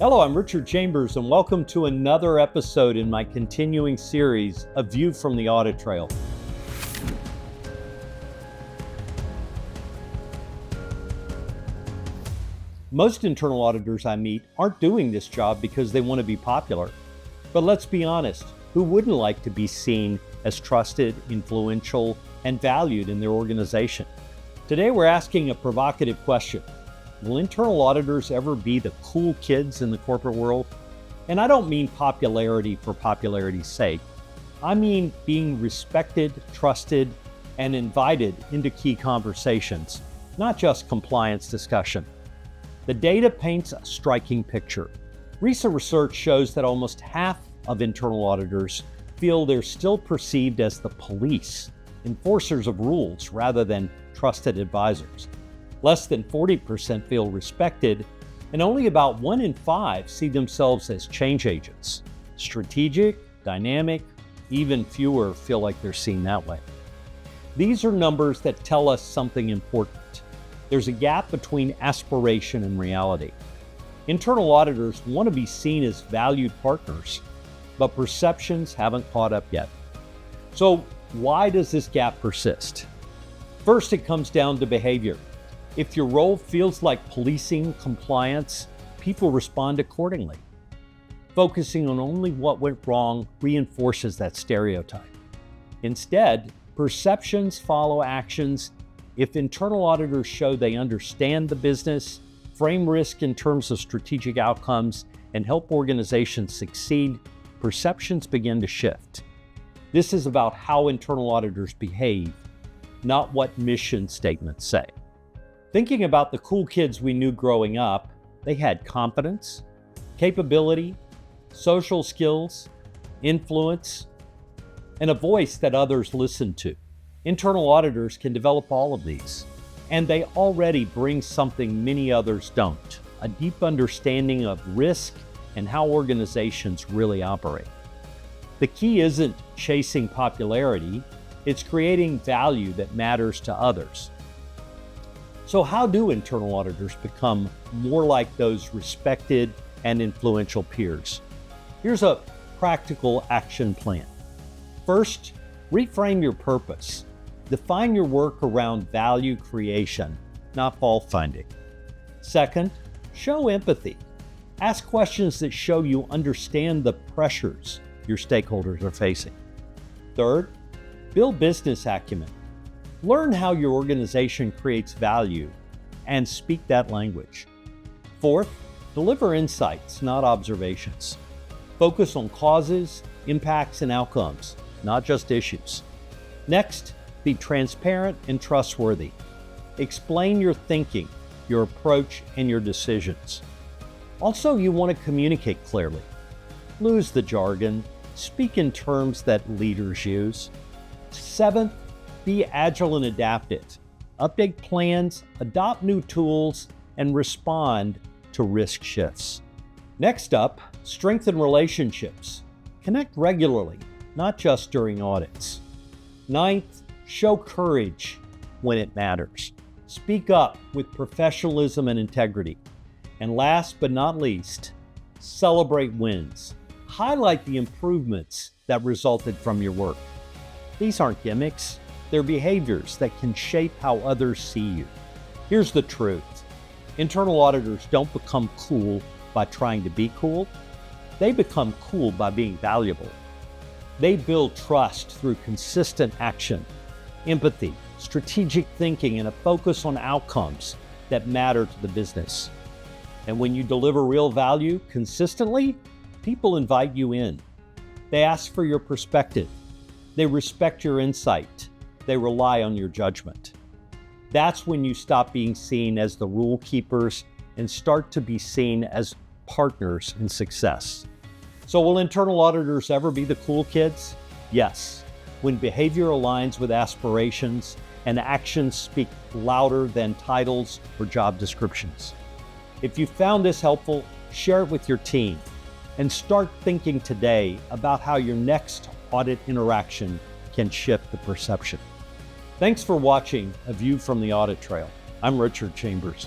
Hello, I'm Richard Chambers, and welcome to another episode in my continuing series, A View from the Audit Trail. Most internal auditors I meet aren't doing this job because they want to be popular. But let's be honest, who wouldn't like to be seen as trusted, influential, and valued in their organization? Today we're asking a provocative question. Will internal auditors ever be the cool kids in the corporate world? And I don't mean popularity for popularity's sake. I mean being respected, trusted, and invited into key conversations, not just compliance discussion. The data paints a striking picture. Recent research shows that almost half of internal auditors feel they're still perceived as the police, enforcers of rules rather than trusted advisors. Less than 40% feel respected, and only about 1 in 5 see themselves as change agents. Strategic, dynamic, even fewer feel like they're seen that way. These are numbers that tell us something important. There's a gap between aspiration and reality. Internal auditors want to be seen as valued partners, but perceptions haven't caught up yet. So why does this gap persist? First, it comes down to behavior. If your role feels like policing compliance, people respond accordingly. Focusing on only what went wrong reinforces that stereotype. Instead, perceptions follow actions. If internal auditors show they understand the business, frame risk in terms of strategic outcomes, and help organizations succeed, perceptions begin to shift. This is about how internal auditors behave, not what mission statements say. Thinking about the cool kids we knew growing up, they had confidence, capability, social skills, influence, and a voice that others listened to. Internal auditors can develop all of these, and they already bring something many others don't, a deep understanding of risk and how organizations really operate. The key isn't chasing popularity, it's creating value that matters to others. So how do internal auditors become more like those respected and influential peers? Here's a practical action plan. First, reframe your purpose. Define your work around value creation, not fault finding. Second, show empathy. Ask questions that show you understand the pressures your stakeholders are facing. Third, build business acumen. Learn how your organization creates value and speak that language. Fourth, deliver insights, not observations. Focus on causes, impacts, and outcomes, not just issues. Next, be transparent and trustworthy. Explain your thinking, your approach, and your decisions. Also, you want to communicate clearly. Lose the jargon. Speak in terms that leaders use. Seventh, be agile and adaptive. Update plans, adopt new tools, and respond to risk shifts. Next up, strengthen relationships. Connect regularly, not just during audits. Ninth, show courage when it matters. Speak up with professionalism and integrity. And last but not least, celebrate wins. Highlight the improvements that resulted from your work. These aren't gimmicks. They're behaviors that can shape how others see you. Here's the truth. Internal auditors don't become cool by trying to be cool. They become cool by being valuable. They build trust through consistent action, empathy, strategic thinking, and a focus on outcomes that matter to the business. And when you deliver real value consistently, people invite you in. They ask for your perspective. They respect your insight. They rely on your judgment. That's when you stop being seen as the rule keepers and start to be seen as partners in success. So will internal auditors ever be the cool kids? Yes, when behavior aligns with aspirations and actions speak louder than titles or job descriptions. If you found this helpful, share it with your team and start thinking today about how your next audit interaction can shift the perception. Thanks for watching A View from the Audit Trail. I'm Richard Chambers.